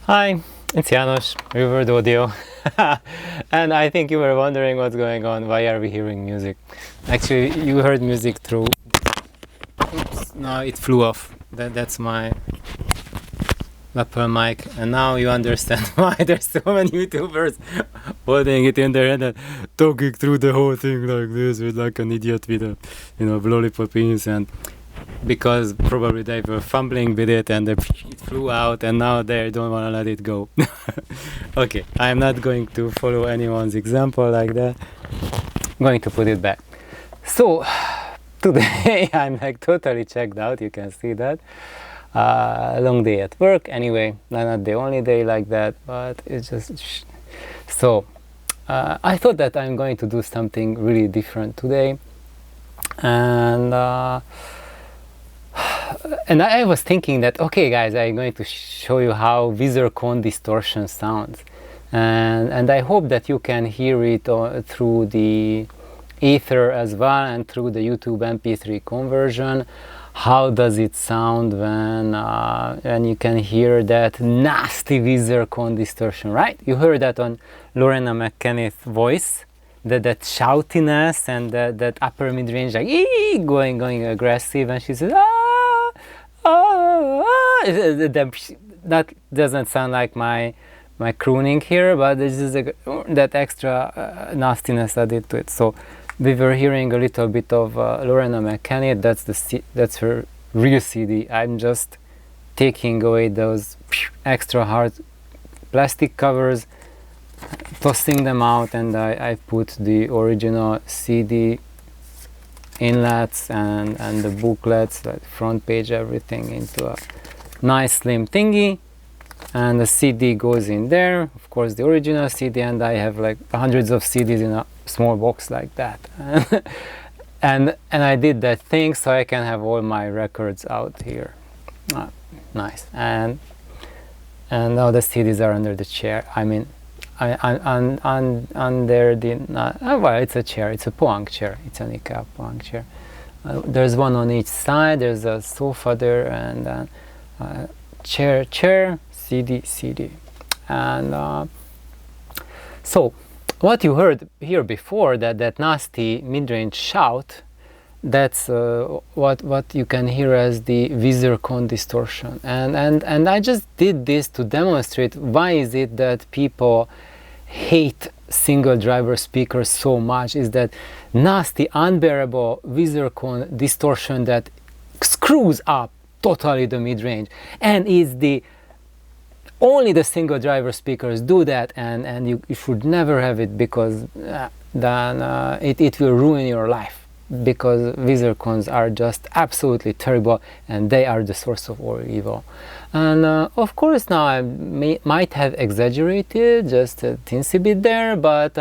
Hi, it's Janos, Reverb Audio. And I think you were wondering what's going on, why are we hearing music? Actually, you heard music through... Oops, no, it flew off. That's my lapel mic. And now you understand why there's so many YouTubers holding it in their hand and talking through the whole thing like this with like an idiot with a, lollipop pins, and because probably they were fumbling with it and it flew out and now they don't want to let it go. Okay, I'm not going to follow anyone's example like that. I'm going to put it back. So today I'm like totally checked out, you can see that. Long day at work, anyway, not the only day like that, but it's just... So I thought that I'm going to do something really different today, and I was thinking that, okay guys, I'm going to show you how Wizzer cone distortion sounds, and I hope that you can hear it through the ether as well and through the YouTube MP3 conversion. How does it sound when you can hear that nasty Wizzer cone distortion, right? You heard that on Lorena McKennitt's voice, that shoutiness and that upper mid-range, like going aggressive, and she says that doesn't sound like my crooning here, but this is that extra nastiness added to it. So we were hearing a little bit of Lorena McKennitt. That's her real CD. I'm just taking away those extra hard plastic covers, tossing them out, and I put the original CD inlets and the booklets, like front page, everything into a nice slim thingy, and the CD goes in there, of course the original CD, and I have like hundreds of CDs in a small box like that. and I did that thing so I can have all my records out here. Nice. And now the CDs are under the chair. I mean, under the well, it's a chair, it's a Poang chair, it's an IKEA Poang chair. There's one on each side, there's a sofa there, and chair, CD. And so what you heard here before, that nasty mid-range shout, that's what you can hear as the Wizzer cone distortion. And I just did this to demonstrate why is it that people hate single driver speakers so much. Is that nasty, unbearable Wizzer cone distortion that screws up totally the mid-range, and is only the single driver speakers do that, and you should never have it, because then it will ruin your life, because Wizzer cones are just absolutely terrible and they are the source of all evil. And of course now I might have exaggerated just a teensy bit there, but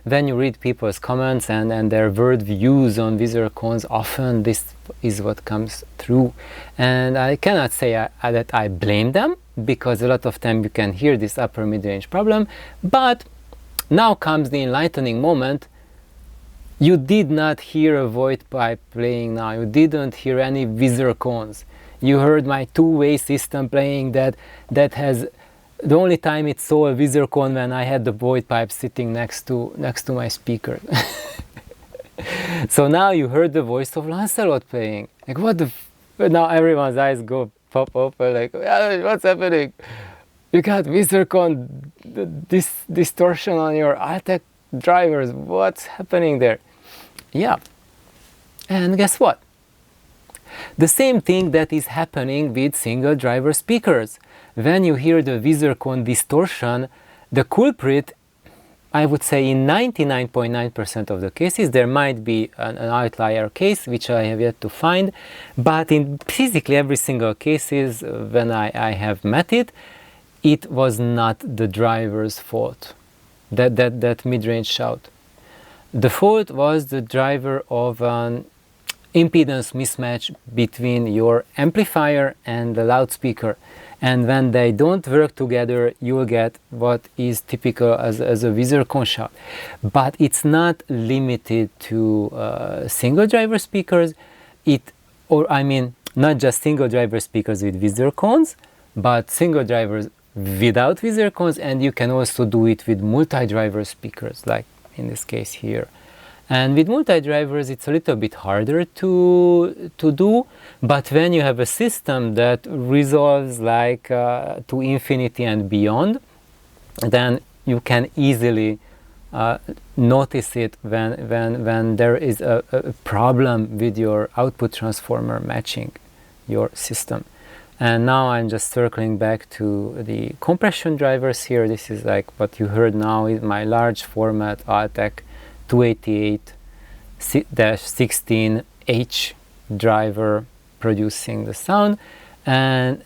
when you read people's comments and their word views on Wizzer cones, often this is what comes through. And I cannot say that I blame them, because a lot of time you can hear this upper mid-range problem, but now comes the enlightening moment. You did not hear a void pipe playing now, you didn't hear any Wizzer cones. You heard my two-way system playing that has, the only time it saw a Wizzer cone when I had the void pipe sitting next to my speaker. So now you heard the voice of Lancelot playing. Like, what the now everyone's eyes go pop open, like, what's happening? You got Wizzer cone distortion on your Altec drivers, what's happening there? Yeah, and guess what? The same thing that is happening with single driver speakers. When you hear the Wizzer cone distortion, the culprit, I would say in 99.9% of the cases, there might be an outlier case which I have yet to find, but in basically every single cases when I have met it, it was not the driver's fault, that mid-range shout. The fault was the driver of an impedance mismatch between your amplifier and the loudspeaker, and when they don't work together, you will get what is typical as a Wizzer cone shout. But it's not limited to single driver speakers, not just single driver speakers with Wizzer cones, but single driver without Wizzer cons, and you can also do it with multi-driver speakers, like in this case here. And with multi-drivers it's a little bit harder to do, but when you have a system that resolves like to infinity and beyond, then you can easily notice it when there is a problem with your output transformer matching your system. And now I'm just circling back to the compression drivers here. This is like what you heard now is my large format Altec 288-16H driver producing the sound, and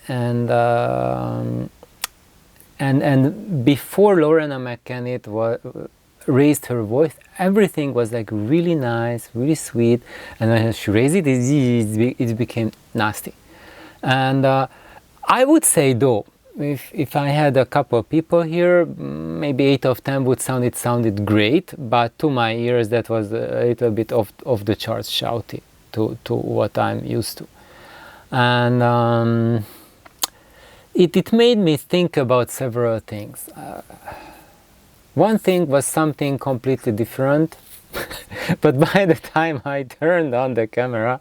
before Lorena McKennitt raised her voice, everything was like really nice, really sweet, and when she raised it, it became nasty. And I would say though, if I had a couple of people here, maybe 8 of 10 would sounded great, but to my ears that was a little bit off the charts shouty to what I'm used to. And it made me think about several things. One thing was something completely different, but by the time I turned on the camera,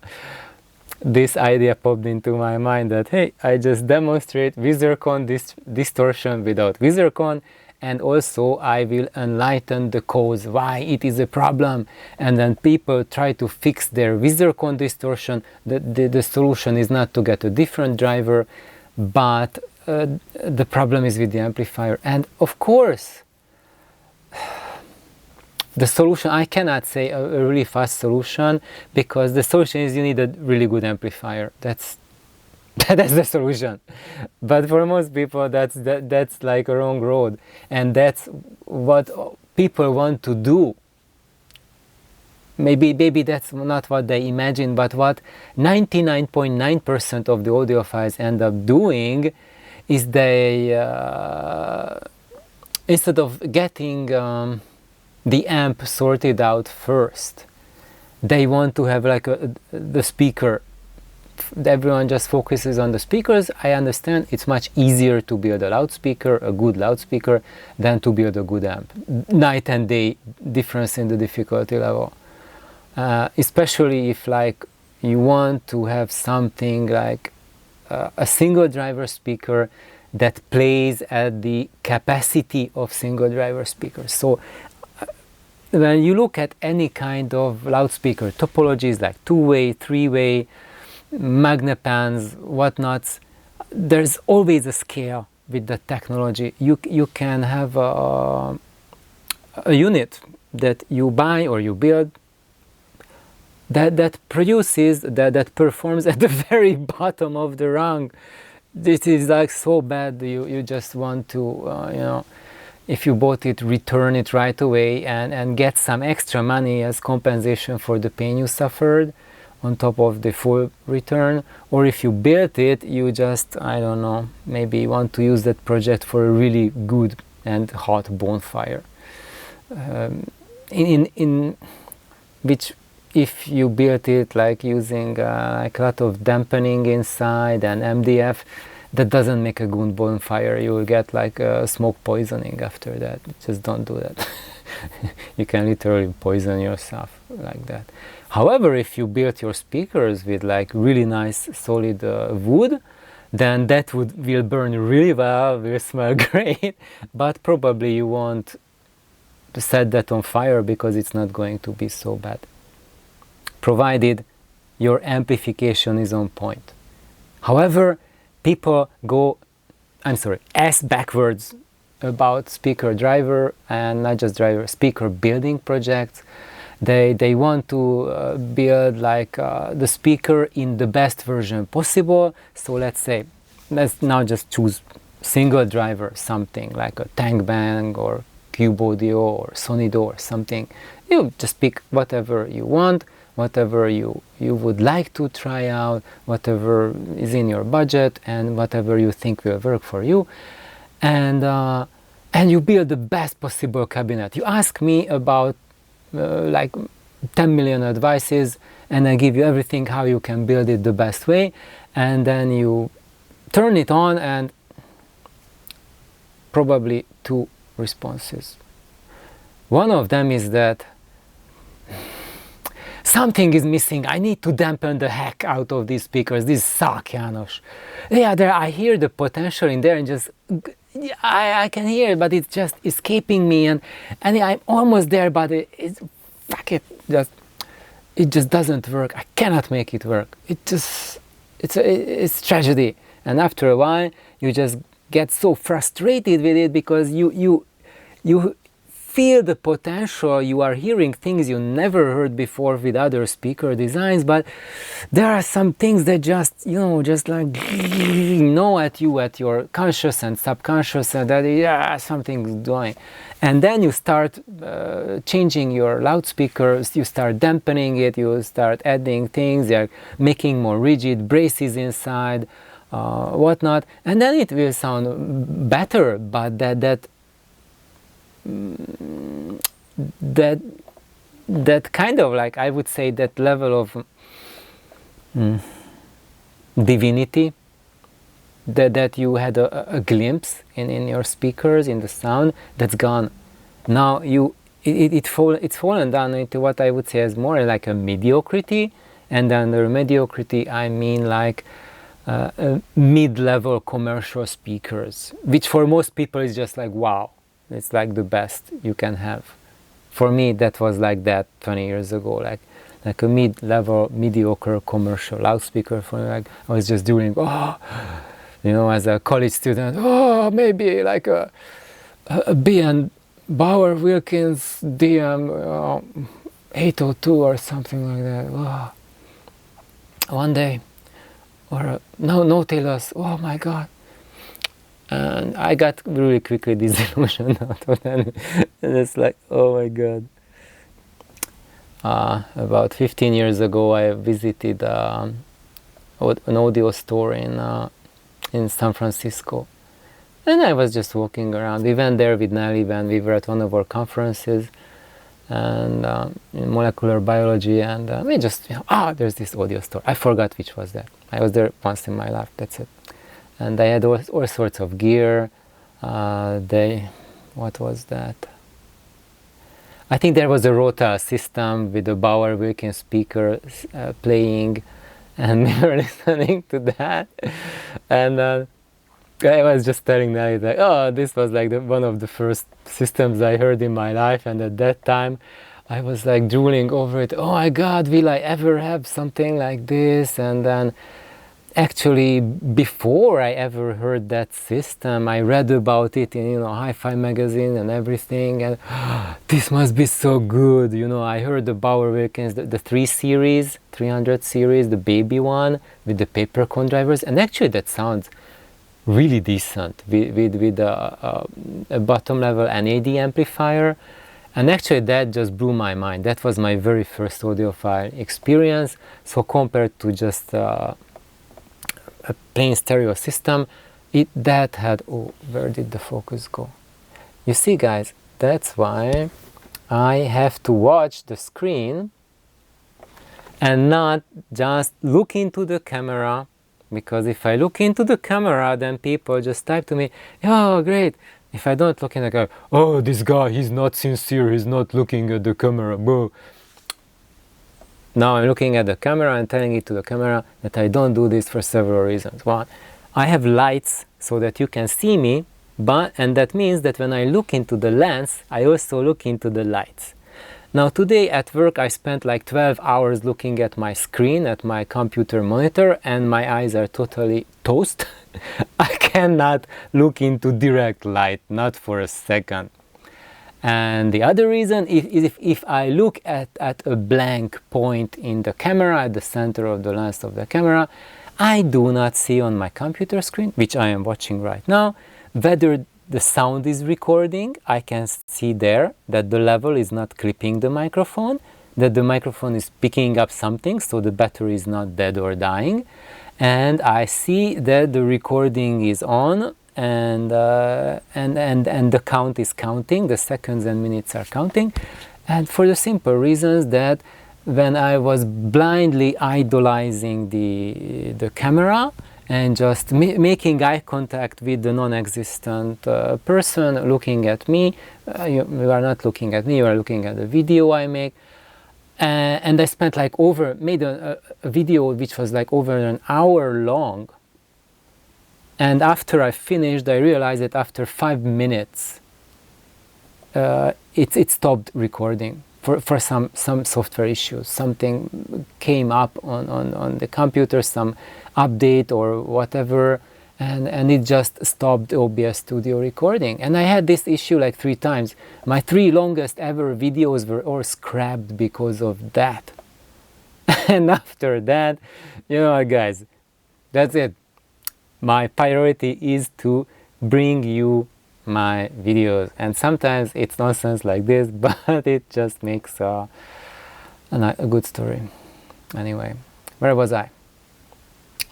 this idea popped into my mind that, hey, I just demonstrate WizzerCon distortion without WizzerCon, and also I will enlighten the cause why it is a problem, and then people try to fix their WizzerCon distortion. The solution is not to get a different driver, but the problem is with the amplifier. And of course, the solution, I cannot say a really fast solution, because the solution is you need a really good amplifier. That's the solution. But for most people, that's like a wrong road, and that's what people want to do. Maybe that's not what they imagine, but what 99.9% of the audiophiles end up doing is they, instead of getting the amp sorted out first, they want to have like the speaker. Everyone just focuses on the speakers. I understand it's much easier to build a loudspeaker, a good loudspeaker, than to build a good amp. Night and day difference in the difficulty level. Especially if like you want to have something like a single driver speaker that plays at the capacity of single driver speakers. So when you look at any kind of loudspeaker topologies like two-way, three-way, magnepans, whatnots, there's always a scale with the technology. You can have a unit that you buy or you build that produces, that performs at the very bottom of the rung. This is like so bad, you just want to, you know, if you bought it, return it right away and get some extra money as compensation for the pain you suffered on top of the full return. Or if you built it, you just, I don't know, maybe want to use that project for a really good and hot bonfire. In which, if you built it like using like a lot of dampening inside and MDF, that doesn't make a good bonfire. You will get like smoke poisoning after that. Just don't do that. You can literally poison yourself like that. However, if you built your speakers with like really nice solid wood, then that wood will burn really well, will smell great, but probably you won't set that on fire because it's not going to be so bad, provided your amplification is on point. However, people go, ass backwards about speaker driver, and not just driver, speaker building projects. They want to build like the speaker in the best version possible. So let's now just choose single driver, something like a Tank Bang or Cube Audio or Sonido or something. You just pick whatever you want, whatever you would like to try out, whatever is in your budget and whatever you think will work for you, and you build the best possible cabinet. You ask me about like 10 million advices, and I give you everything how you can build it the best way, and then you turn it on and probably two responses. One of them is that something is missing. I need to dampen the heck out of these speakers. These suck, János. Yeah, there I hear the potential in there, and just I can hear it, but it's just escaping me, and I'm almost there, but it's fuck it, it just doesn't work. I cannot make it work. It's tragedy. And after a while, you just get so frustrated with it because you feel the potential. You are hearing things you never heard before with other speaker designs, but there are some things that just like know at you, at your conscious and subconscious, and that something's doing. And then you start changing your loudspeakers, you start dampening it, you start adding things, you're making more rigid braces inside, whatnot, and then it will sound better. But that kind of, like, I would say, that level of divinity that you had a glimpse in your speakers, in the sound, that's gone. Now it's fallen down into what I would say is more like a mediocrity, and under mediocrity I mean like mid-level commercial speakers, which for most people is just like, wow, it's like the best you can have. For me, that was like that 20 years ago, like a mid-level, mediocre commercial loudspeaker. For me, like, I was just doing, as a college student, maybe like a B&B Bauer Wilkins DM 802 or something like that. One day, or Nautilus. Oh my God! And I got really quickly disillusioned out of that. And it's like, oh my God. About 15 years ago, I visited an audio store in San Francisco. And I was just walking around. We went there with Nelly when we were at one of our conferences, and in molecular biology, and we just, there's this audio store. I forgot which was that. I was there once in my life, that's it. And they had all sorts of gear. What was that? I think there was a Rota system with a Bauer Wilkins speaker playing, and we were listening to that. And I was just telling Nelly that, this was like one of the first systems I heard in my life, and at that time I was like drooling over it. Oh my God, will I ever have something like this? And then actually, before I ever heard that system, I read about it in Hi-Fi magazine and everything, and this must be so good. I heard the Bauer Wilkins, the 300 series, the baby one with the paper cone drivers, and actually that sounds really decent with a bottom level NAD amplifier. And actually that just blew my mind. That was my very first audiophile experience. So compared to just a plain stereo system, that had, where did the focus go? You see, guys, that's why I have to watch the screen and not just look into the camera, because if I look into the camera, then people just type to me, oh great. If I don't look in the camera, this guy, he's not sincere, he's not looking at the camera, boo. Now I'm looking at the camera and telling it to the camera that I don't do this for several reasons. One, I have lights so that you can see me, and that means that when I look into the lens, I also look into the lights. Now today at work I spent like 12 hours looking at my screen, at my computer monitor, and my eyes are totally toast. I cannot look into direct light, not for a second. And the other reason is if I look at a blank point in the camera, at the center of the lens of the camera, I do not see on my computer screen, which I am watching right now, whether the sound is recording. I can see there that the level is not clipping the microphone, that the microphone is picking up something, so the battery is not dead or dying. And I see that the recording is on, and the count is counting, the seconds and minutes are counting. And for the simple reasons that when I was blindly idolizing the camera and just making eye contact with the non-existent person looking at me. You are not looking at me, you are looking at the video I make. And I spent like made a video which was like over an hour long. And after I finished, I realized that after 5 minutes, it stopped recording for some software issues. Something came up on the computer, some update or whatever, and it just stopped OBS Studio recording. And I had this issue like 3 times. My 3 longest ever videos were all scrapped because of that. And after that, you know what, guys, that's it. My priority is to bring you my videos, and sometimes it's nonsense like this, but it just makes a good story. Anyway, where was I?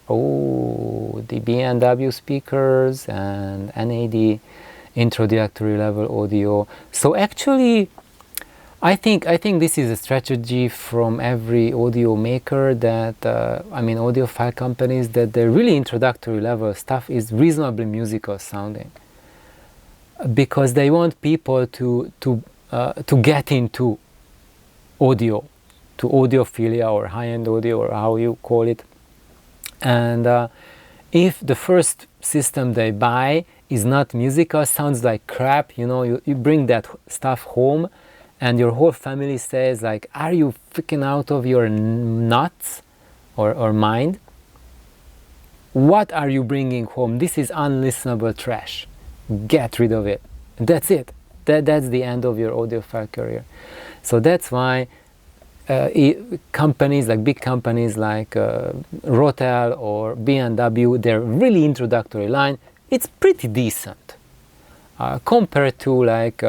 Oh, the B&W speakers and NAD, introductory level audio. So actually, I think this is a strategy from every audio maker that, audiophile companies, that the really introductory level stuff is reasonably musical sounding, because they want people to get into audio, to audiophilia or high-end audio, or how you call it. And if the first system they buy is not musical, sounds like crap, you bring that stuff home, and your whole family says like, are you freaking out of your nuts or mind? What are you bringing home? This is unlistenable trash. Get rid of it. That's it. That's the end of your audiophile career. So that's why companies like big companies like Rotel or B&W, their really introductory line, it's pretty decent compared to like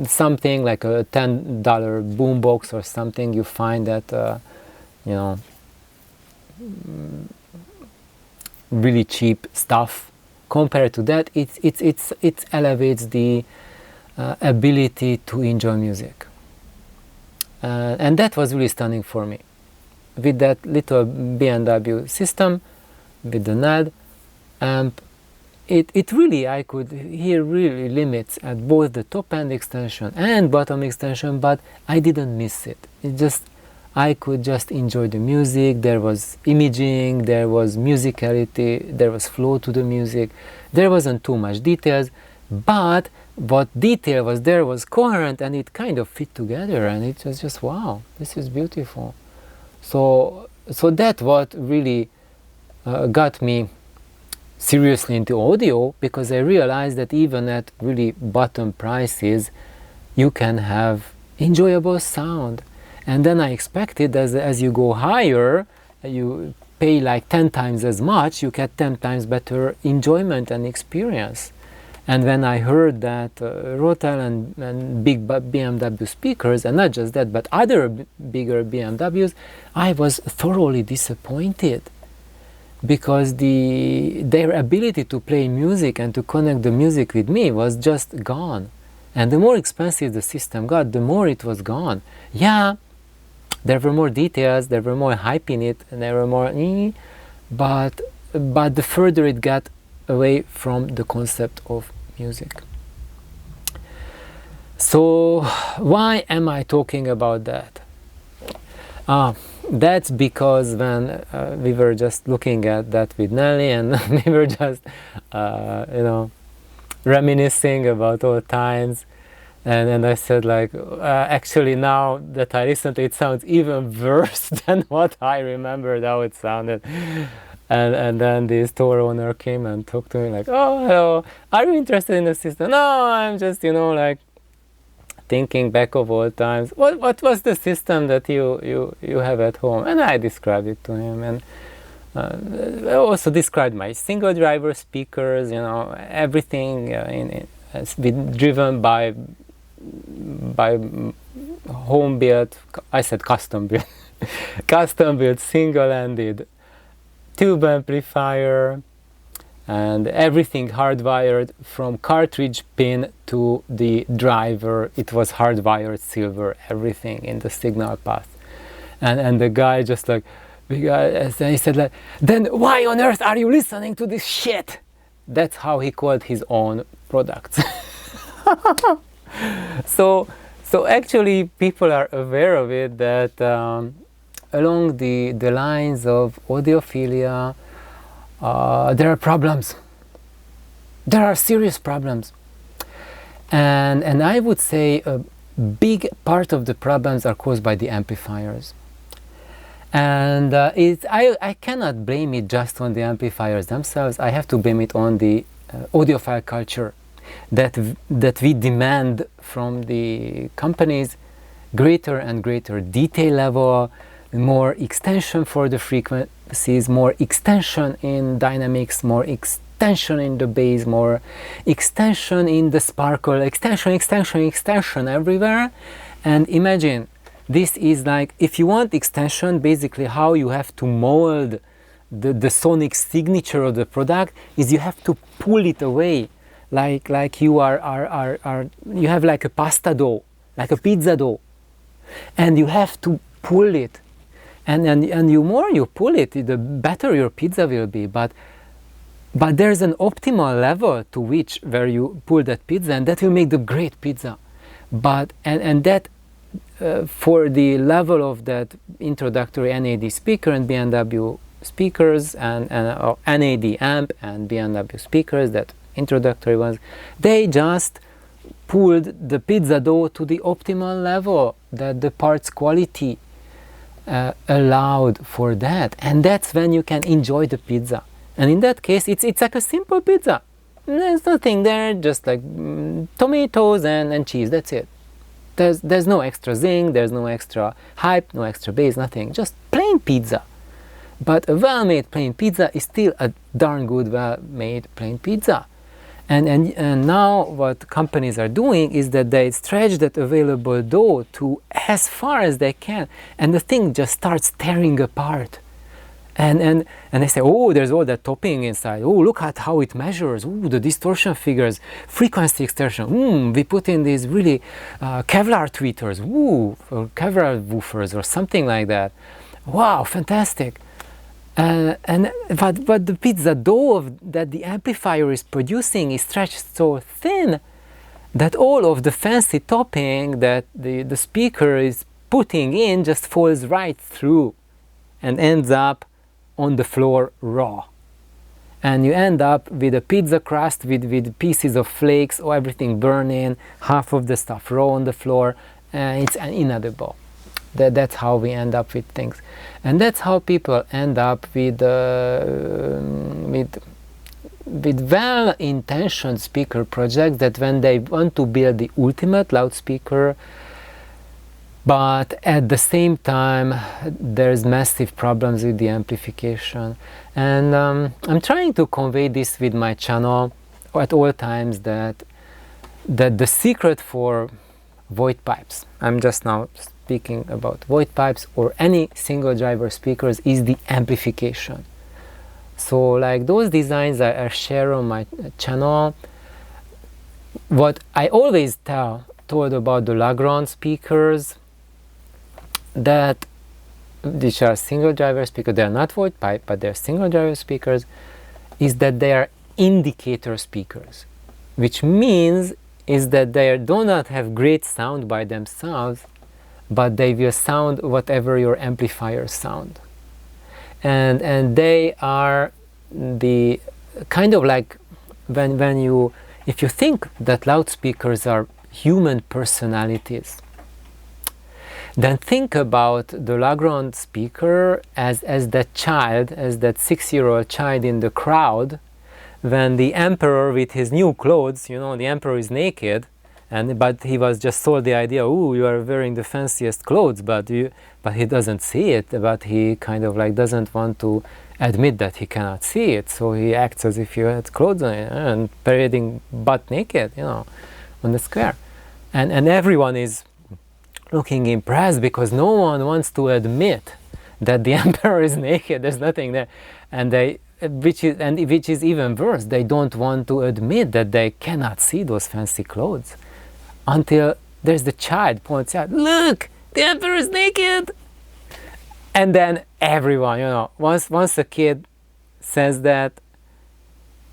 something like a $10 boombox or something you find at really cheap stuff. Compared to that, it elevates the ability to enjoy music, and that was really stunning for me. With that little B&W system, with the NAD amp, it really, I could hear really limits at both the top end extension and bottom extension, but I didn't miss it. I could just enjoy the music. There was imaging, there was musicality, there was flow to the music. There wasn't too much details, but what detail was there was coherent, and it kind of fit together, and it was just, wow, this is beautiful. So that's what really got me seriously into audio, because I realized that even at really bottom prices, you can have enjoyable sound. And then I expected as you go higher, you pay like 10 times as much, you get 10 times better enjoyment and experience. And when I heard that Rotel and big BMW speakers, and not just that, but other bigger BMWs, I was thoroughly disappointed, because their ability to play music and to connect the music with me was just gone. And the more expensive the system got, the more it was gone. Yeah, there were more details, there were more hype in it, and there were more, but the further it got away from the concept of music. So why am I talking about that? That's because when we were just looking at that with Nelly, and we were just reminiscing about old times, and I said like, actually now that I listen to it, sounds even worse than what I remembered how it sounded. And then the store owner came and talked to me like, oh, hello, are you interested in the system? No, I'm just, like thinking back of old times. What was the system that you have at home? And I described it to him, and I also described my single driver speakers, everything has been driven by home built, I said custom built, custom built single-ended tube amplifier, and everything hardwired from cartridge pin to the driver. It was hardwired silver, everything in the signal path. And the guy just like Because, and he said, like, then why on earth are you listening to this shit? That's how he called his own products. So actually people are aware of it, that along the lines of audiophilia, there are problems. There are serious problems. And I would say a big part of the problems are caused by the amplifiers. And I cannot blame it just on the amplifiers themselves. I have to blame it on the audiophile culture that we demand from the companies greater and greater detail level, more extension for the frequencies, more extension in dynamics, more extension in the bass, more extension in the sparkle, extension everywhere. And imagine, this is like, if you want extension, basically how you have to mold the sonic signature of the product is you have to pull it away, like you you have like a pasta dough, like a pizza dough, and you have to pull it, and the more you pull it, the better your pizza will be. But there's an optimal level to which where you pull that pizza, and that will make the great pizza. But and that for the level of that introductory NAD speaker and B&W speakers and NAD amp and B&W speakers, that introductory ones, they just pulled the pizza dough to the optimal level that the parts quality allowed for that, and that's when you can enjoy the pizza. And in that case, it's like a simple pizza. There's nothing there, just like tomatoes and cheese. That's it. There's no extra zing, there's no extra hype, no extra bass, nothing. Just plain pizza. But a well-made plain pizza is still a darn good well-made plain pizza. And now what companies are doing is that they stretch that available dough to as far as they can, and the thing just starts tearing apart. And they say, oh, there's all that topping inside. Oh, look at how it measures. Oh, the distortion figures, frequency extension. We put in these really Kevlar tweeters. Ooh, or Kevlar woofers or something like that. Wow, fantastic. But the pizza dough that the amplifier is producing is stretched so thin that all of the fancy topping that the speaker is putting in just falls right through and ends up on the floor raw. And you end up with a pizza crust with pieces of flakes or everything burning, half of the stuff raw on the floor, and it's inedible. That's how we end up with things. And that's how people end up with well-intentioned speaker projects, that when they want to build the ultimate loudspeaker, but at the same time there's massive problems with the amplification. And I'm trying to convey this with my channel at all times, that the secret for void pipes, I'm just now speaking about void pipes or any single driver speakers, is the amplification. So like those designs I share on my channel, what I always told about the Lagrange speakers, that which are single driver speakers, they are not void pipe, but they're single driver speakers, is that they are indicator speakers, which means is that they do not have great sound by themselves, but they will sound whatever your amplifiers sound. And they are the kind of like when you, if you think that loudspeakers are human personalities, then think about the Lagrange speaker as that child, as that 6-year-old child in the crowd, when the emperor with his new clothes, you know, the emperor is naked, but he was just sold the idea, oh, you are wearing the fanciest clothes, but he doesn't see it, but he kind of like doesn't want to admit that he cannot see it, so he acts as if he had clothes on and parading butt naked, you know, on the square. And everyone is looking impressed because no one wants to admit that the emperor is naked, there's nothing there. And which is even worse, they don't want to admit that they cannot see those fancy clothes until there's the child points out, look, the emperor is naked. And then everyone, you know, once a kid says that,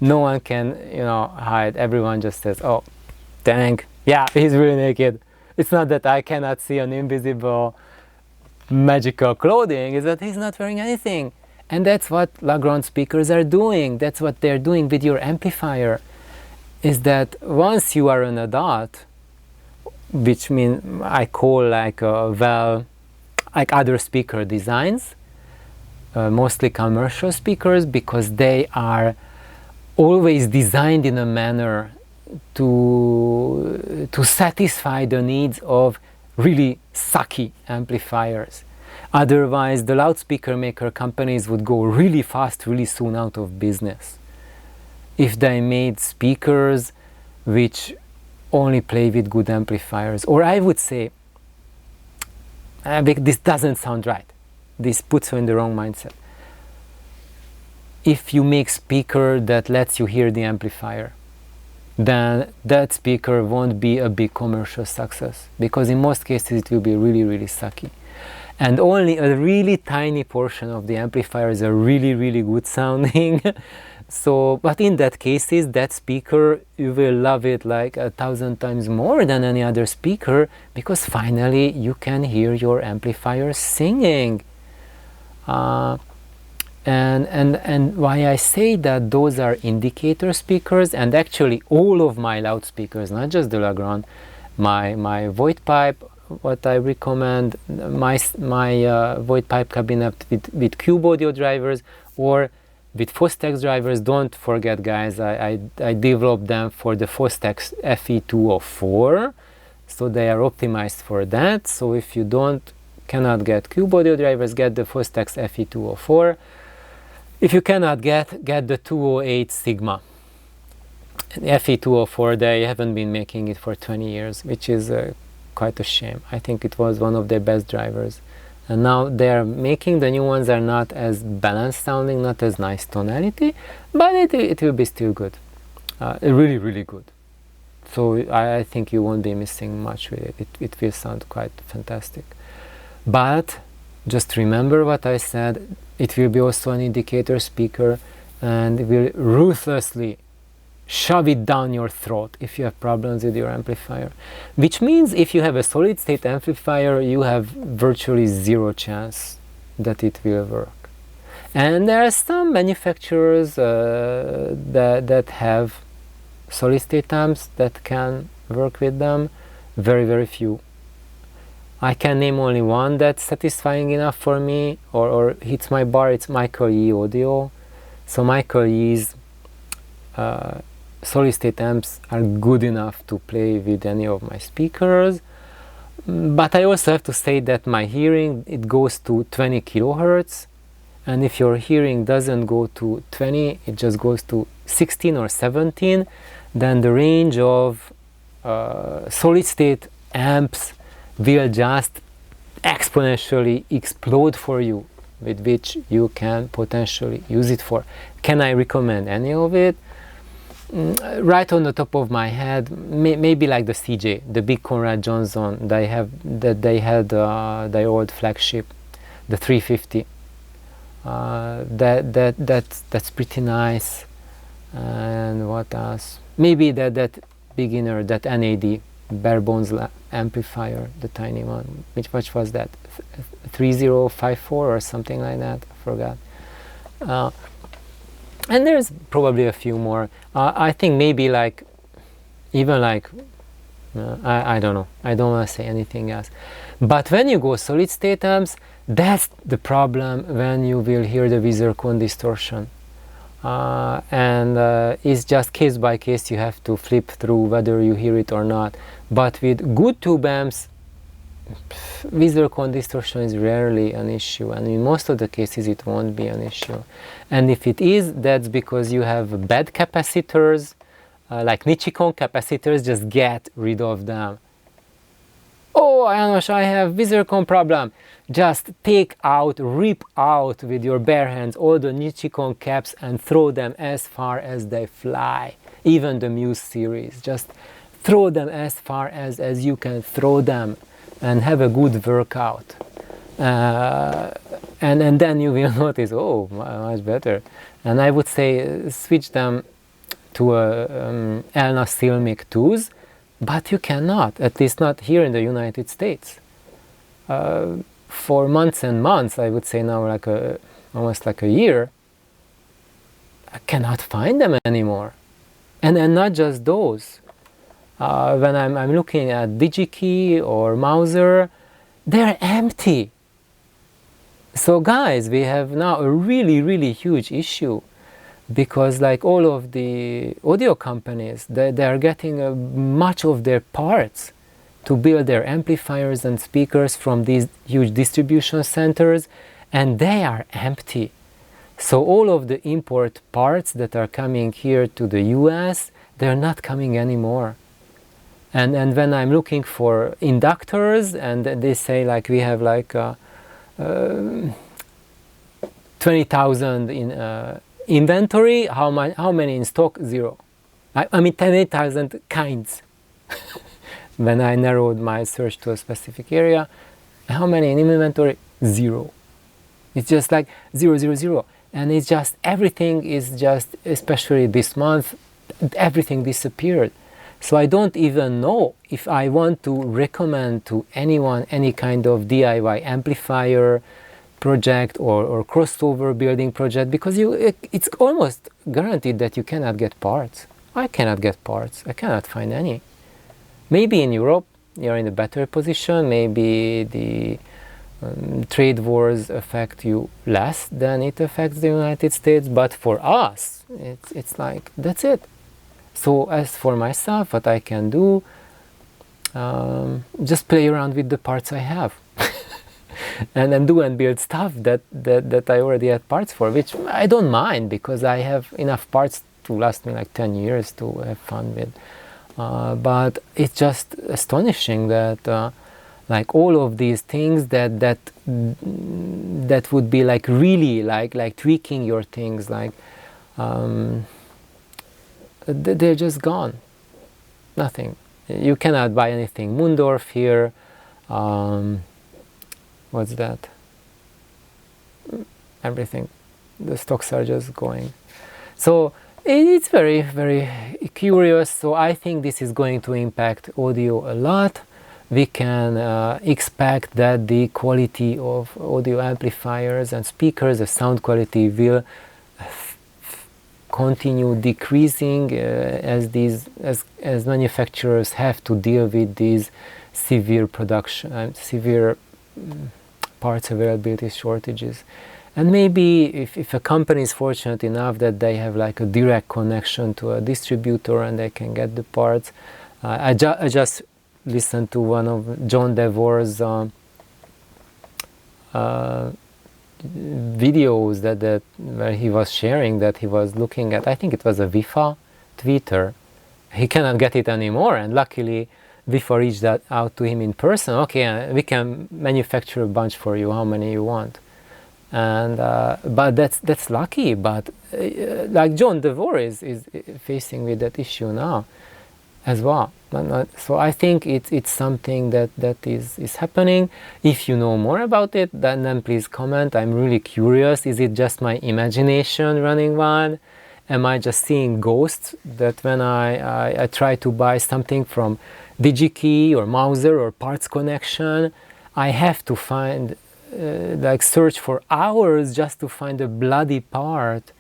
no one can, you know, hide. Everyone just says, oh, dang, yeah, he's really naked. It's not that I cannot see an invisible magical clothing, it's that he's not wearing anything. And that's what Lagrange speakers are doing. That's what they're doing with your amplifier, is that once you are an adult, which means I call like like other speaker designs, mostly commercial speakers, because they are always designed in a manner to satisfy the needs of really sucky amplifiers. Otherwise, the loudspeaker maker companies would go really fast, really soon out of business if they made speakers which only play with good amplifiers. Or I would say, this doesn't sound right. This puts you in the wrong mindset. If you make speaker that lets you hear the amplifier, then that speaker won't be a big commercial success, because in most cases it will be really, really sucky. And only a really tiny portion of the amplifiers are really, really good sounding. So, but in that cases, that speaker, you will love it like 1,000 times more than any other speaker, because finally you can hear your amplifier singing. And why I say that those are indicator speakers, and actually all of my loudspeakers, not just the Lagrange, my void pipe, what I recommend, my void pipe cabinet with cube audio drivers or with Fostex drivers. Don't forget, guys, I developed them for the Fostex FE204, so they are optimized for that. So if you cannot get cube audio drivers, get the Fostex FE204. If you cannot get the 208 Sigma. FE204, they haven't been making it for 20 years, which is quite a shame. I think it was one of their best drivers. And now they're making the new ones, are not as balanced sounding, not as nice tonality, but it will be still good. Really, really good. So I think you won't be missing much with it. It will sound quite fantastic. But just remember what I said, it will be also an indicator speaker, and it will ruthlessly shove it down your throat if you have problems with your amplifier. Which means if you have a solid state amplifier, you have virtually zero chance that it will work. And there are some manufacturers that have solid state amps that can work with them. Very, very few. I can name only one that's satisfying enough for me, or hits my bar. It's Michael Yee Audio. So Michael Yee's solid state amps are good enough to play with any of my speakers. But I also have to say that my hearing, it goes to 20 kilohertz, and if your hearing doesn't go to 20, it just goes to 16 or 17, then the range of solid state amps will just exponentially explode for you, with which you can potentially use it for. Can I recommend any of it? Right on the top of my head, maybe like the CJ, the big Conrad Johnson. They had their old flagship, the 350. That's pretty nice. And what else? Maybe that beginner, that NAD, bare bones amplifier, the tiny one. Which was that? 3054 or something like that. I forgot. And there's probably a few more. I think maybe I don't know. I don't want to say anything else. But when you go solid state amps, that's the problem when you will hear the Wizzer cone distortion. It's just case by case, you have to flip through whether you hear it or not. But with good tube amps, Wizzer cone distortion is rarely an issue, and in most of the cases it won't be an issue. And if it is, that's because you have bad capacitors, like Nichicon capacitors. Just get rid of them. Oh, János, I have Wizzer cone problem. Just rip out with your bare hands all the Nichicon caps and throw them as far as they fly. Even the Muse series, just throw them as far as you can throw them, and have a good workout. and then you will notice, oh, much better. And I would say switch them to Elna Silmic 2s, but you cannot, at least not here in the United States. For months and months, I would say now like almost like a year, I cannot find them anymore. And not just those. When I'm looking at DigiKey or Mouser, they're empty. So guys, we have now a really huge issue, because like all of the audio companies, they are getting much of their parts to build their amplifiers and speakers from these huge distribution centers, and they are empty. So all of the import parts that are coming here to the US, they're not coming anymore. And when I'm looking for inductors, and they say like we have like 20,000 in inventory, how many in stock? 0. I mean 20,000 kinds. When I narrowed my search to a specific area, how many in inventory? 0. It's just like 0. And it's just, everything is just, especially this month, everything disappeared. So I don't even know if I want to recommend to anyone any kind of DIY amplifier project or crossover building project, because it's almost guaranteed that you cannot get parts. I cannot get parts. I cannot find any. Maybe in Europe you're in a better position. Maybe the trade wars affect you less than it affects the United States, but for us, it's like, that's it. So as for myself, what I can do, just play around with the parts I have. and then do and build stuff that I already had parts for, which I don't mind, because I have enough parts to last me like 10 years to have fun with. But it's just astonishing that like all of these things that would be like really like tweaking your things, like they're just gone. Nothing. You cannot buy anything Mundorf here. What's that? Everything. The stocks are just going. So it's very curious. So I think this is going to impact audio a lot. We can expect that the quality of audio amplifiers and speakers, the sound quality, will continue decreasing as manufacturers have to deal with these severe parts availability shortages. And maybe if a company is fortunate enough that they have like a direct connection to a distributor and they can get the parts. I just listened to one of John DeVore's videos that where he was sharing that he was looking at, I think it was a WIFA tweeter. He cannot get it anymore, and luckily WIFA reached out to him in person. Okay, we can manufacture a bunch for you, how many you want. And but that's lucky. But like John DeVore is facing with that issue now as well. So I think it's something that is happening. If you know more about it, then please comment. I'm really curious. Is it just my imagination running wild? Am I just seeing ghosts, that when I try to buy something from DigiKey or Mouser or Parts Connection, I have to find like search for hours just to find a bloody part?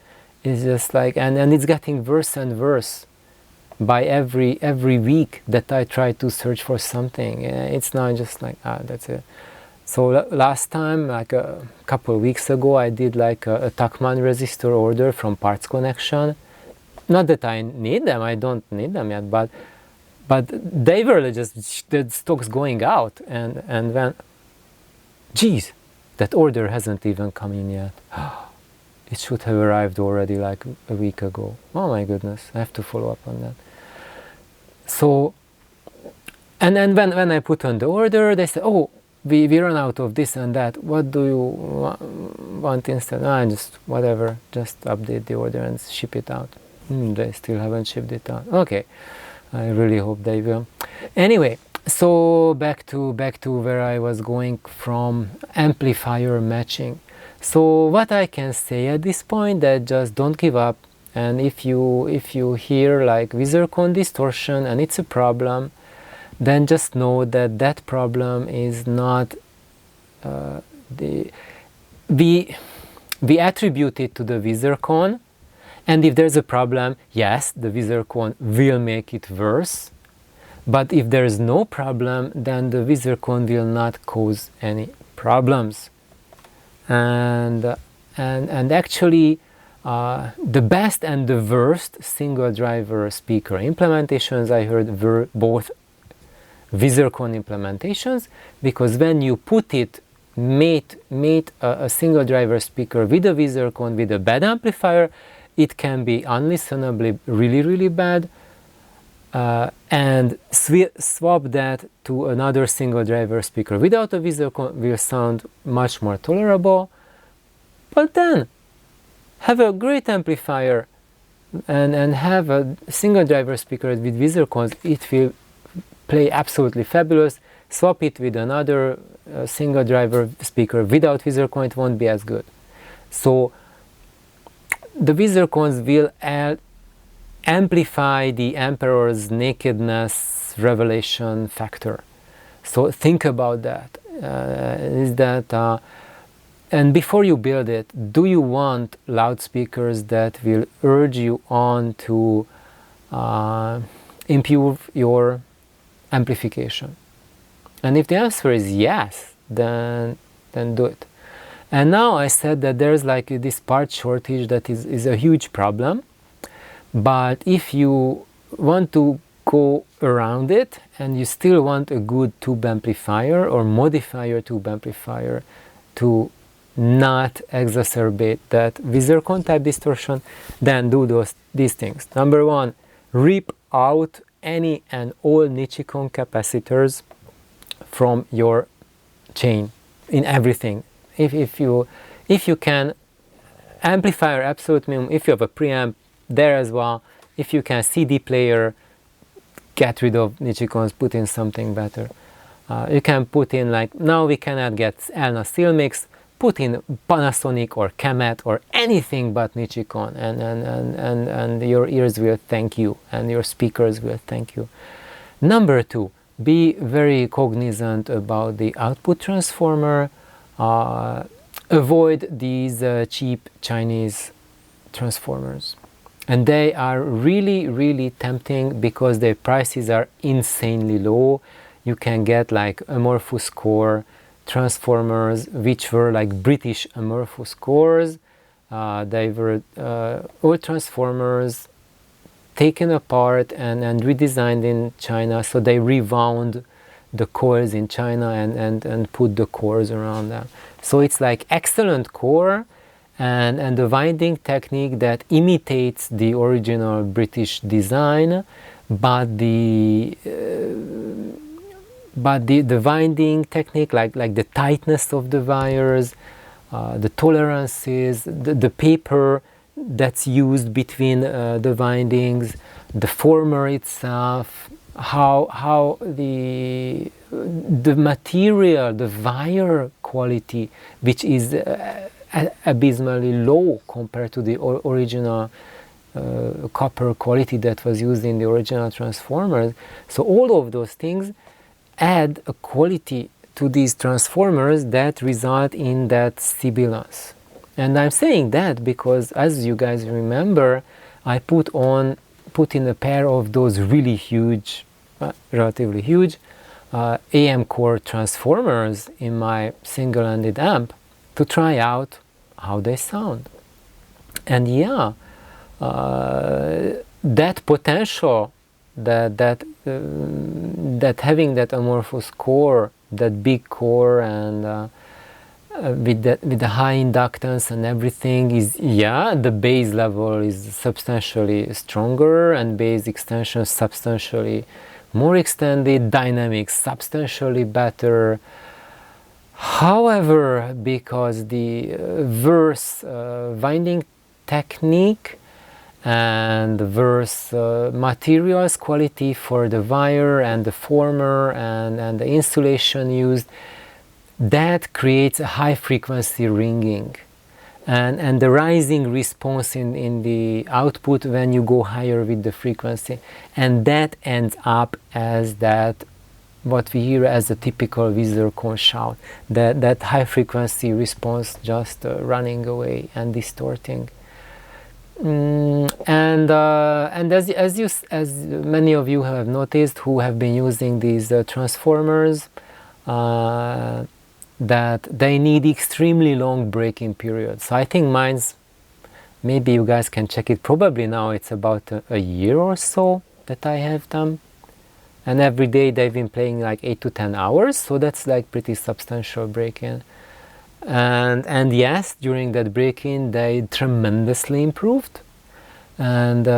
It's just like, and it's getting worse and worse by every week that I try to search for something. It's not just like, that's it. So last time, like a couple of weeks ago, I did like a Tuckman resistor order from Parts Connection. Not that I need them, I don't need them yet, but they were just, the stocks going out, and when, geez, that order hasn't even come in yet. It should have arrived already like a week ago. Oh my goodness, I have to follow up on that. So, and then when I put on the order, they said, oh, we run out of this and that. What do you want instead? Just whatever, just update the order and ship it out. They still haven't shipped it out. Okay, I really hope they will. Anyway, so back to where I was going from, amplifier matching. So what I can say at this point, that just don't give up, and if you hear like Wizzer distortion and it's a problem, then just know that that problem is not we attribute it to the Wizzer, and if there's a problem, yes, the Wizzer will make it worse. But if there is no problem, then the Wizzer will not cause any problems. And actually, the best and the worst single driver speaker implementations I heard were both Wizzer implementations, because when you put it, mate a single driver speaker with a Wizzer with a bad amplifier, it can be unlistenably really bad. And swap that to another single driver speaker without a Wizzer will sound much more tolerable. But then have a great amplifier and have a single driver speaker with Wizzer, it will play absolutely fabulous. Swap it with another single driver speaker without Wizzer, it won't be as good. So the Wizzer will amplify the emperor's nakedness revelation factor. So think about that. And before you build it, do you want loudspeakers that will urge you on to improve your amplification? And if the answer is yes, then do it. And now I said that there's like this part shortage that is a huge problem. But if you want to go around it and you still want a good tube amplifier or modifier tube amplifier to not exacerbate that Wizzer type distortion, then do these things. Number one, rip out any and all Nichicon capacitors from your chain in everything. If you can, amplifier absolute minimum. If you have a preamp, there as well. If you can, CD player, get rid of Nichicons, put in something better. You can put in, like, now we cannot get Elna Steel Mix, put in Panasonic or Kemet or anything but Nichicon, and your ears will thank you and your speakers will thank you. Number two, be very cognizant about the output transformer. Avoid these cheap Chinese transformers. And they are really tempting because their prices are insanely low. You can get like amorphous core transformers, which were like British amorphous cores. They were old transformers taken apart and redesigned in China. So they rewound the cores in China and put the cores around them. So it's like excellent core, and the winding technique that imitates the original British design, but the winding technique, like the tightness of the wires, the tolerances, the paper that's used between the windings, the former itself, how the material, the wire quality, which is abysmally low compared to the original copper quality that was used in the original transformers. So all of those things add a quality to these transformers that result in that sibilance. And I'm saying that because, as you guys remember, I put in a pair of those really huge, relatively huge AM core transformers in my single-ended amp to try out how they sound. And yeah, that potential, that having that amorphous core, that big core, and with the high inductance and everything, is, yeah, the bass level is substantially stronger and bass extension substantially more extended, dynamics substantially better. However, because the verse winding technique and verse materials quality for the wire and the former and the insulation used, that creates a high frequency ringing. and the rising response in the output when you go higher with the frequency, and that ends up as that what we hear as a typical Wizzer cone shout, that high frequency response just running away and distorting. And as many of you have noticed who have been using these transformers, that they need extremely long breaking periods. So I think mine's, maybe you guys can check it, probably now it's about a year or so that I have them, and every day they've been playing like 8 to 10 hours, so that's like pretty substantial break-in. And yes, during that break-in they tremendously improved, and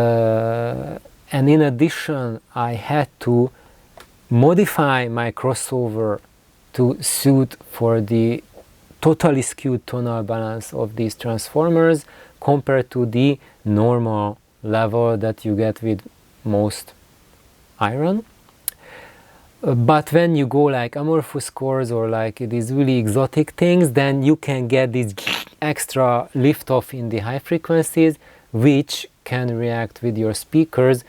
in addition I had to modify my crossover to suit for the totally skewed tonal balance of these transformers compared to the normal level that you get with most iron. But when you go like amorphous cores or like these really exotic things, then you can get this extra lift off in the high frequencies, which can react with your speakers,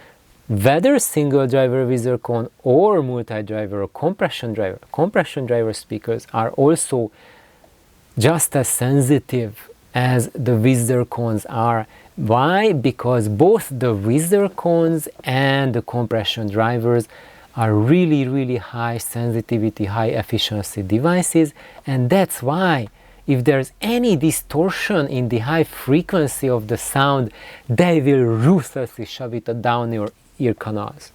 whether single driver Wizzer cone or multi-driver or compression driver. Compression driver speakers are also just as sensitive as the Wizzer cones are. Why? Because both the Wizzer cones and the compression drivers are really high sensitivity, high efficiency devices, and that's why if there's any distortion in the high frequency of the sound, they will ruthlessly shove it down your ear canals.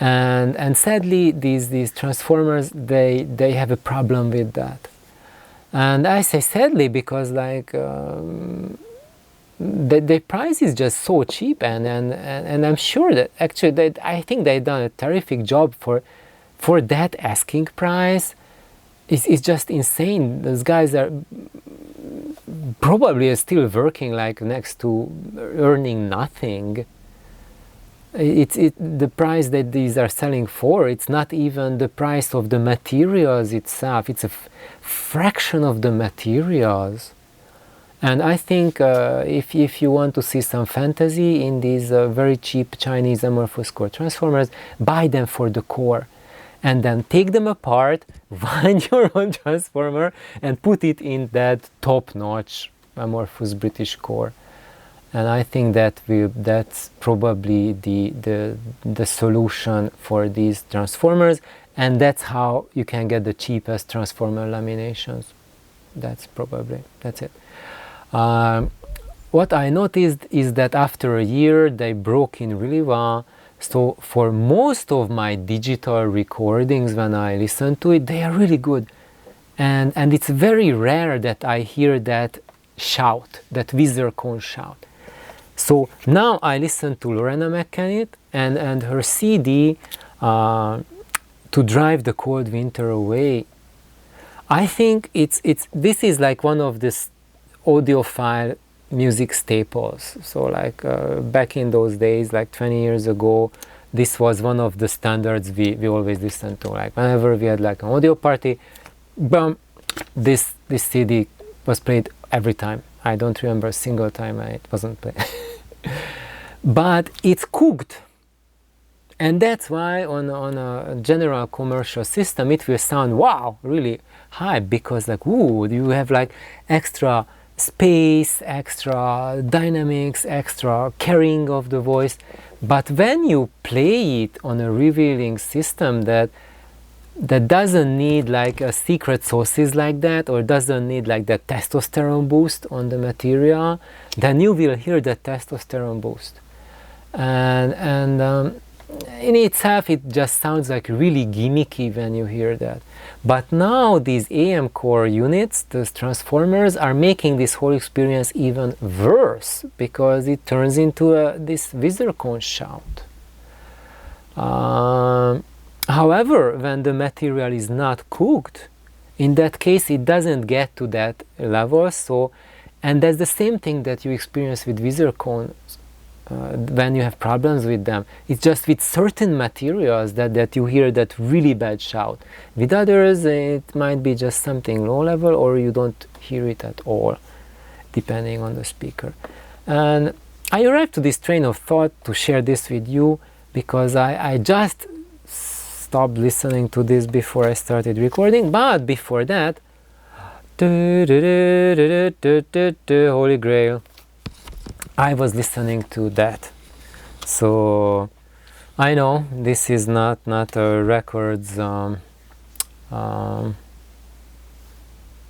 And sadly these transformers, they have a problem with that. And I say sadly because like the price is just so cheap, and I'm sure that actually I think they've done a terrific job for that asking price. It's just insane. Those guys are probably still working like next to earning nothing. The price that these are selling for, it's not even the price of the materials itself. It's a fraction of the materials. And I think if you want to see some fantasy in these very cheap Chinese amorphous core transformers, buy them for the core, and then take them apart, find your own transformer, and put it in that top-notch amorphous British core. And I think that's probably the solution for these transformers, and that's how you can get the cheapest transformer laminations. That's it. What I noticed is that after a year they broke in really well. So for most of my digital recordings, when I listen to it, they are really good, and it's very rare that I hear that shout, that Wizzer cone shout. So now I listen to Lorena McKennitt and her CD To Drive the Cold Winter Away. I think this is like one of the audiophile music staples. So like back in those days, like 20 years ago, this was one of the standards we always listened to. Like whenever we had like an audio party, boom, this CD was played every time. I don't remember a single time it wasn't played. But it's cooked, and that's why on a general commercial system it will sound wow, really high, because like ooh, you have like extra space, extra dynamics, extra carrying of the voice. But when you play it on a revealing system that doesn't need like a secret sauces like that, or doesn't need like that testosterone boost on the material, then you will hear the testosterone boost, and in itself it just sounds like really gimmicky when you hear that. But now these AM core units, those transformers, are making this whole experience even worse, because it turns into this Wizzer cone shout. However, when the material is not cooked, in that case it doesn't get to that level. So, and that's the same thing that you experience with Wizzer cones. when you have problems with them. It's just with certain materials that you hear that really bad shout. With others, it might be just something low level, or you don't hear it at all, depending on the speaker. And I arrived to this train of thought to share this with you because I just stopped listening to this before I started recording, but before that, Holy Grail, I was listening to that. So I know this is not a records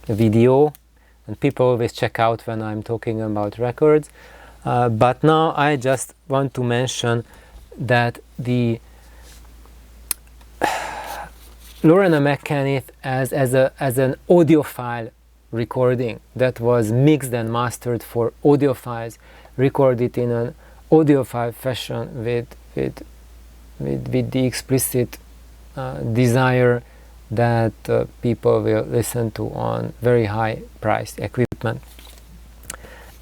video, and people always check out when I'm talking about records, but now I just want to mention that the Lorena McKennitt as an audiophile recording that was mixed and mastered for audiophiles, recorded in an audiophile fashion with the explicit desire that people will listen to on very high priced equipment.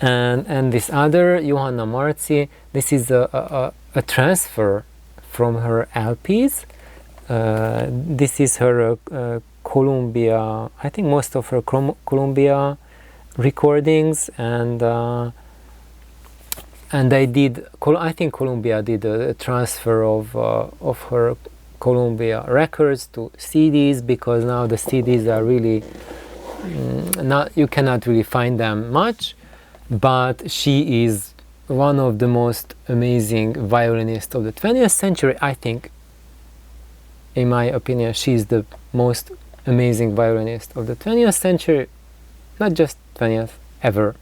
And this other, Johanna Martzy, this is a transfer from her LPs. This is her Columbia, I think most of her Columbia recordings, and I think Columbia did a transfer of her Columbia records to CDs, because now the CDs are really you cannot really find them much, but she is one of the most amazing violinists of the 20th century. I think, in my opinion, she is the most amazing violinist of the 20th century, not just 20th, ever,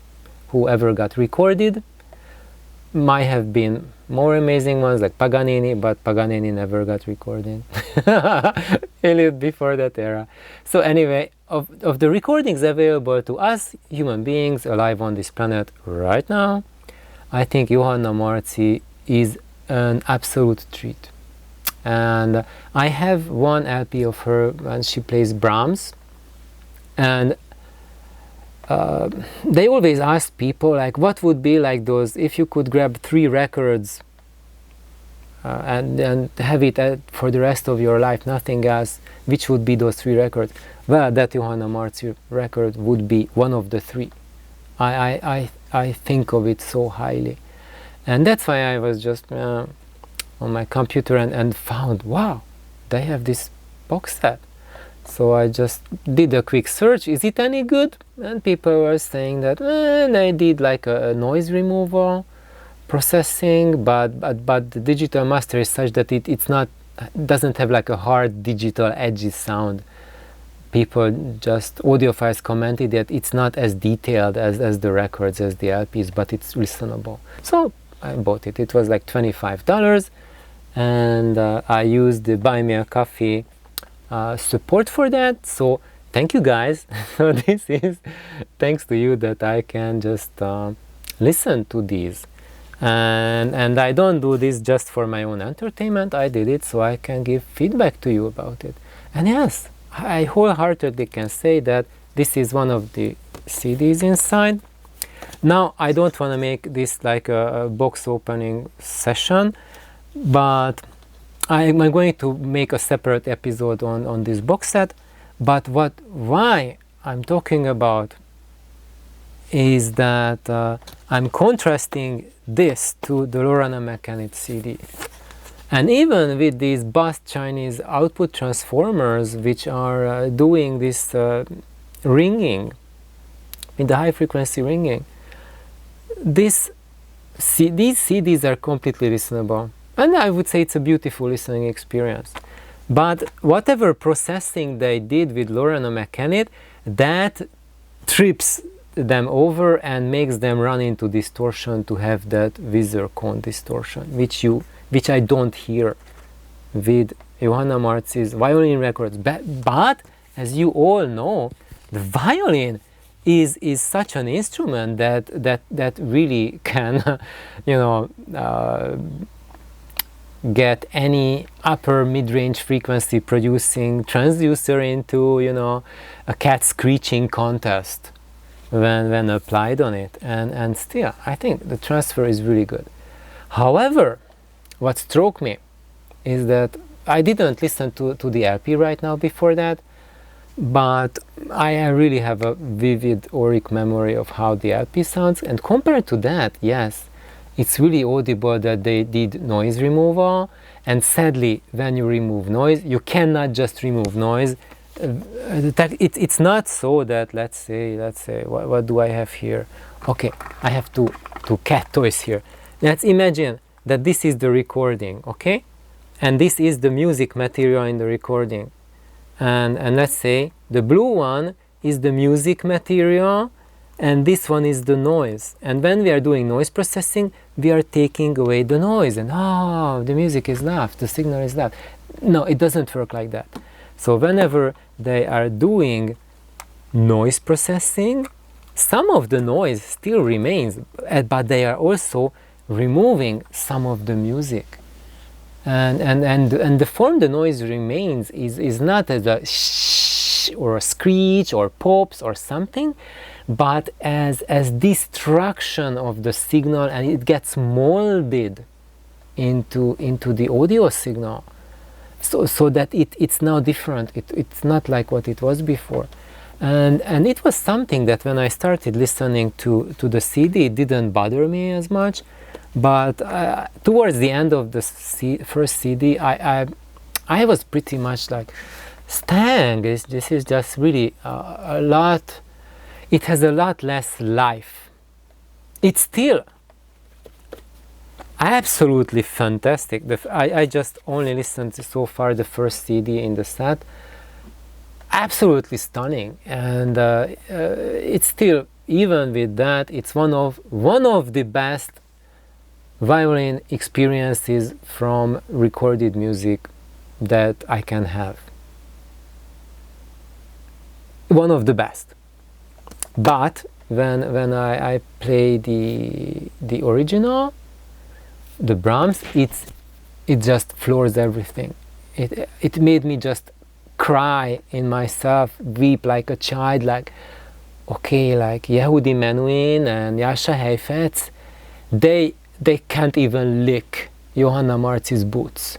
who ever got recorded. Might have been more amazing ones like Paganini, but Paganini never got recorded. He lived before that era. So anyway, of the recordings available to us human beings alive on this planet right now, I think Johanna Martzy is an absolute treat. And I have one LP of her when she plays Brahms, and they always ask people, like, what would be like those, if you could grab 3 records and have it for the rest of your life, nothing else, which would be those 3 records? Well, that Johanna Martzy record would be one of the 3. I think of it so highly, and that's why I was just on my computer and found, wow, they have this box set. So I just did a quick search, is it any good? And people were saying that they did like a noise removal processing, but the digital master is such that it doesn't have like a hard digital edgy sound. People, just audiophiles, commented that it's not as detailed as the records, as the LPs, but it's listenable. So I bought it. It was like $25, and I used the Buy Me a Coffee support for that. So thank you guys. So this is thanks to you that I can just listen to these, and I don't do this just for my own entertainment. I did it so I can give feedback to you about it. And yes, I wholeheartedly can say that this is one of the CDs inside. Now I don't want to make this like a box opening session, but I'm going to make a separate episode on this box set. But why I'm talking about is that I'm contrasting this to the Lorena McKennitt CD. And even with these bust Chinese output transformers, which are doing this ringing, in the high frequency ringing, these CDs are completely listenable. And I would say it's a beautiful listening experience. But whatever processing they did with Lorena McKennitt, that trips them over and makes them run into distortion to have that Wizzer cone distortion, which I don't hear with Johanna Martzy's violin records. But as you all know, the violin is such an instrument that really can, get any upper mid-range frequency producing transducer into, a cat screeching contest when applied on it, and still I think the transfer is really good. However, what struck me is that I didn't listen to the LP right now before that, but I really have a vivid auric memory of how the LP sounds, and compared to that, yes, it's really audible that they did noise removal. And sadly, when you remove noise, you cannot just remove noise. It's not so that, let's say, what do I have here? Okay, I have two cat toys here. Let's imagine that this is the recording, okay? And this is the music material in the recording. And let's say the blue one is the music material, and this one is the noise. And when we are doing noise processing, we are taking away the noise, and the music is left, the signal is left. No, it doesn't work like that. So whenever they are doing noise processing, some of the noise still remains, but they are also removing some of the music. And the form the noise remains is not as a shh or a screech or pops or something, but as destruction of the signal, and it gets molded into the audio signal, so that it's now different. It's not like what it was before, and it was something that when I started listening to the CD, it didn't bother me as much, but towards the end of the first CD, I was pretty much like, Stang, this is just really a lot. It has a lot less life. It's still absolutely fantastic. I just only listened to so far the first CD in the set. Absolutely stunning, and it's still, even with that, it's one of the best violin experiences from recorded music that I can have. One of the best. But when I play the original, the Brahms, it just floors everything. It made me just cry in myself, weep like a child, like, okay, like Yehudi Menuhin and Jascha Heifetz, they can't even lick Johanna Martzy's boots.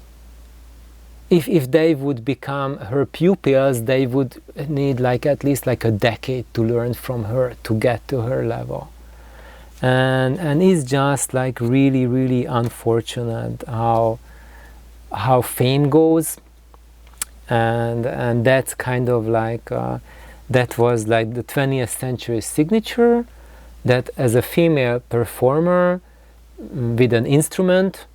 If they would become her pupils, they would need like at least like a decade to learn from her to get to her level. And it's just like really, really unfortunate how fame goes, and that's kind of like that was like the 20th century signature, that as a female performer with an instrument,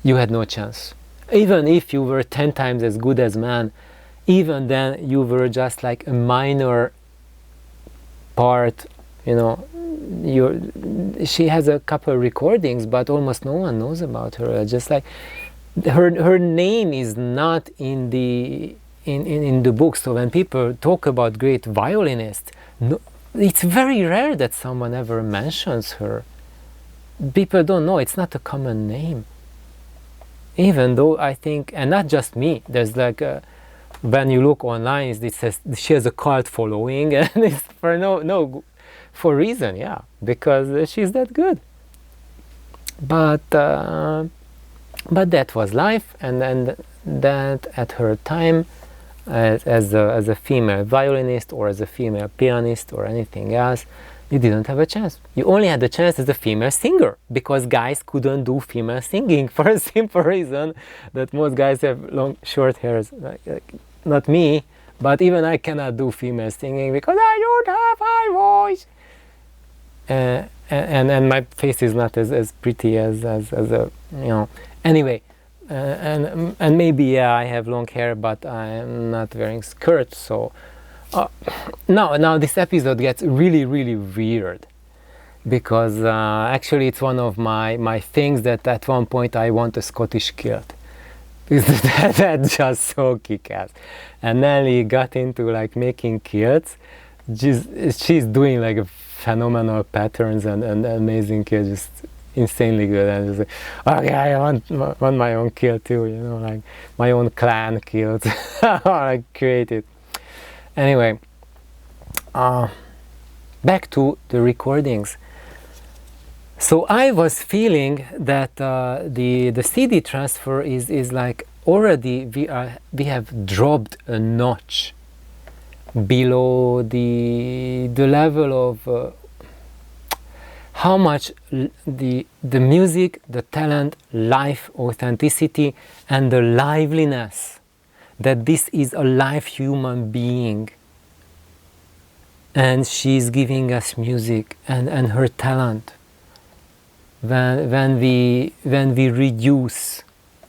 you had no chance. Even if you were 10 times as good as man, even then you were just like a minor part, you know. She has a couple of recordings, but almost no one knows about her. Just like her name is not in the book. So when people talk about great violinists, no, it's very rare that someone ever mentions her. People don't know. It's not a common name. Even though I think, and not just me, there's like when you look online, it says she has a cult following, and it's for reason, yeah, because she's that good. But that was life, and that at her time, as a female violinist or as a female pianist or anything else, you didn't have a chance. You only had a chance as a female singer, because guys couldn't do female singing for a simple reason that most guys have short hairs. Like, not me, but even I cannot do female singing because I don't have high voice. And my face is not as pretty as a, you know. Anyway, and maybe, yeah, I have long hair, but I'm not wearing skirts, so. Now this episode gets really, really weird, because actually it's one of my things that at one point I want a Scottish kilt. That's just so kick-ass. And Nelly got into like making kilts. She's doing like a phenomenal patterns and amazing kilts, just insanely good. And just like, okay, I want my own kilt too, you know, like my own clan kilt. I created. Anyway, back to the recordings. So I was feeling that the CD transfer is like already we have dropped a notch below the level of how much the music, the talent, life, authenticity, and the liveliness, that this is a live human being, and she's giving us music and her talent. When we reduce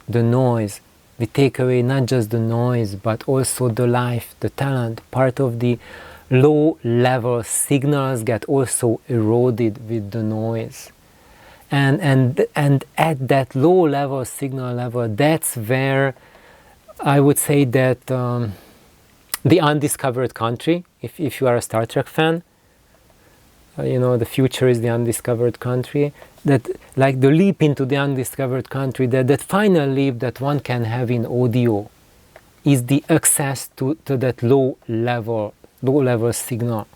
the noise, we take away not just the noise but also the life, the talent. Part of the low level signals get also eroded with the noise, and at that low level signal level, that's where I would say that the undiscovered country, if you are a Star Trek fan, you know, the future is the undiscovered country, that like the leap into the undiscovered country, that final leap that one can have in audio is the access to that low level signal.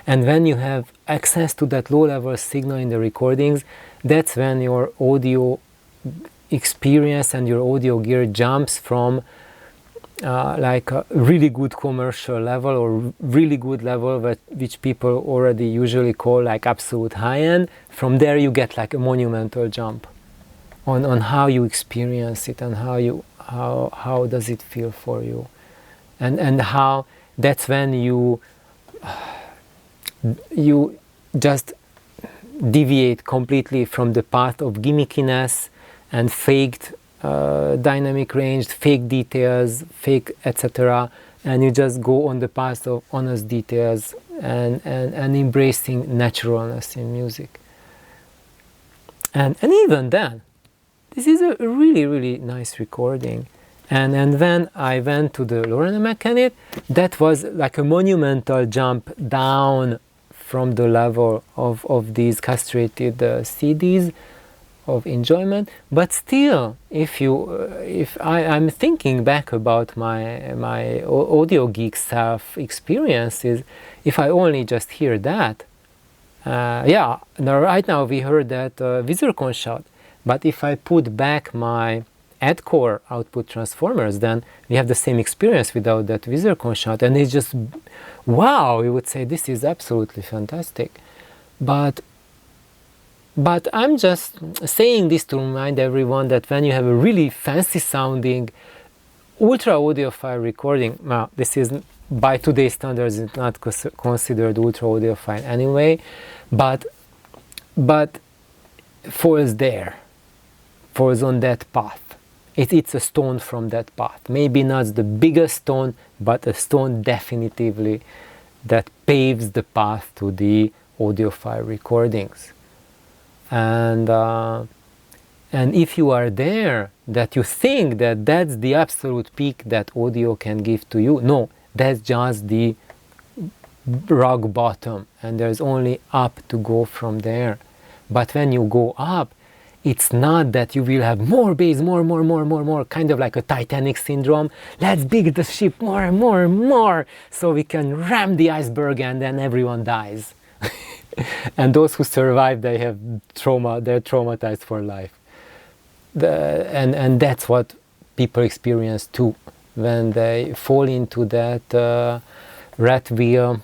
And when you have access to that low level signal in the recordings, that's when your audio experience and your audio gear jumps from like a really good commercial level or really good level, which people already usually call like absolute high-end. From there you get like a monumental jump on how you experience it and how does it feel for you, and how that's when you just deviate completely from the path of gimmickiness and faked dynamic range, fake details, fake etc., and you just go on the path of honest details and embracing naturalness in music. And even then, this is a really nice recording. And when I went to the Lorena Mechanic, that was like a monumental jump down from the level of these castrated CDs of enjoyment. But still, if I'm thinking back about my audio geek self experiences, if I only just hear that, yeah, now right now we heard that Wizzer shot, but if I put back my AdCore output transformers, then we have the same experience without that Wizzer shot, and it's just wow, you would say this is absolutely fantastic. But I'm just saying this to remind everyone that when you have a really fancy sounding ultra audiophile recording, now this is by today's standards it's not considered ultra audiophile anyway, but falls on that path. It's a stone from that path. Maybe not the biggest stone, but a stone definitively that paves the path to the audiophile recordings. And if you are there, that you think that that's the absolute peak that audio can give to you, no, that's just the rock bottom, and there's only up to go from there. But when you go up, it's not that you will have more bass, more, kind of like a Titanic syndrome. Let's build the ship more and more, so we can ram the iceberg and then everyone dies. And those who survive, they have trauma, they're traumatized for life. And that's what people experience too, when they fall into that rat wheel,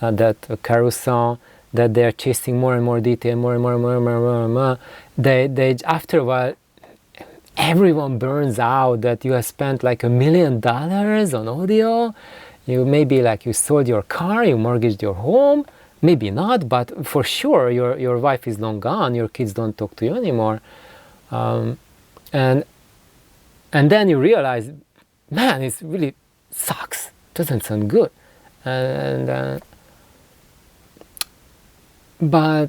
that carousel, that they're chasing more and more detail, more. They after a while, everyone burns out. That you have spent like $1 million on audio. You maybe like you sold your car, you mortgaged your home, maybe not, but for sure your wife is long gone. Your kids don't talk to you anymore, and then you realize, man, it really sucks. Doesn't sound good, but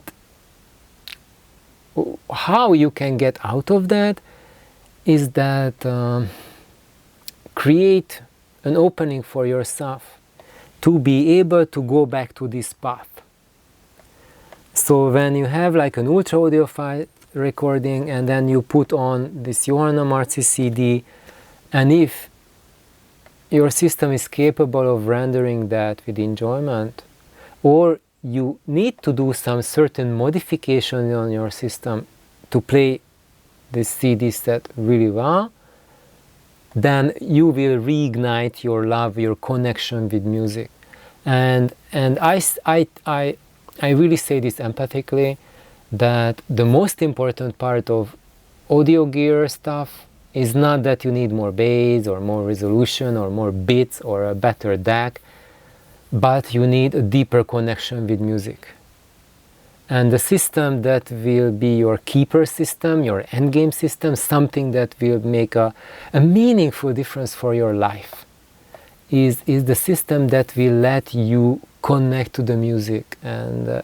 how you can get out of that is that create an opening for yourself to be able to go back to this path. So when you have like an ultra audiophile recording and then you put on this Johanna Martzy CD, and if your system is capable of rendering that with enjoyment, or you need to do some certain modification on your system to play the CD set really well, then you will reignite your love, your connection with music. And I really say this empathically, that the most important part of audio gear stuff is not that you need more bass or more resolution or more bits or a better DAC, but you need a deeper connection with music. And the system that will be your keeper system, your endgame system, something that will make a meaningful difference for your life, is the system that will let you connect to the music and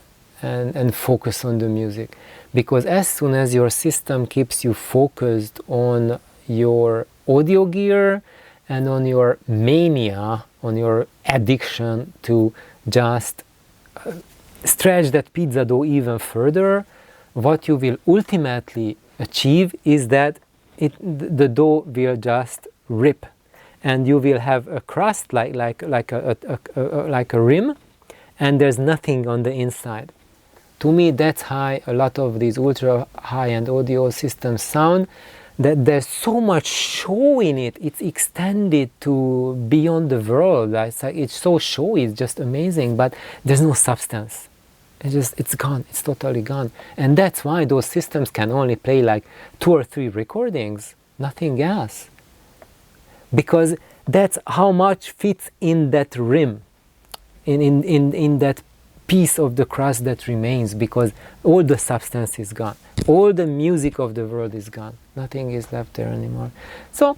focus on the music. Because as soon as your system keeps you focused on your audio gear and on your mania, on your addiction to just stretch that pizza dough even further, what you will ultimately achieve is that the dough will just rip, and you will have a crust like a rim, and there's nothing on the inside. To me, that's how a lot of these ultra high-end audio systems sound, that there's so much show in it. It's extended to beyond the world. It's like, it's so showy, it's just amazing, but there's no substance. It's gone, it's totally gone. And that's why those systems can only play like 2 or 3 recordings, nothing else. Because that's how much fits in that rim, in that piece of the crust that remains, because all the substance is gone. All the music of the world is gone. Nothing is left there anymore. So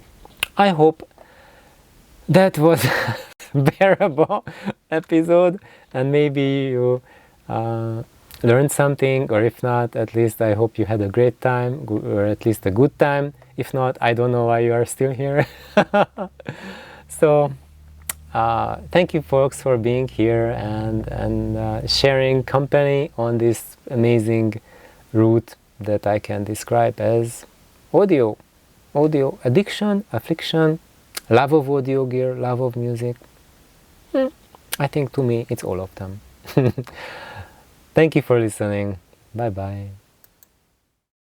I hope that was a bearable episode, and maybe you learned something, or if not, at least I hope you had a great time, or at least a good time. If not, I don't know why you are still here. So thank you folks for being here and sharing company on this amazing route that I can describe as audio addiction, affliction, love of audio gear, love of music. I think to me it's all of them. Thank you for listening. Bye bye.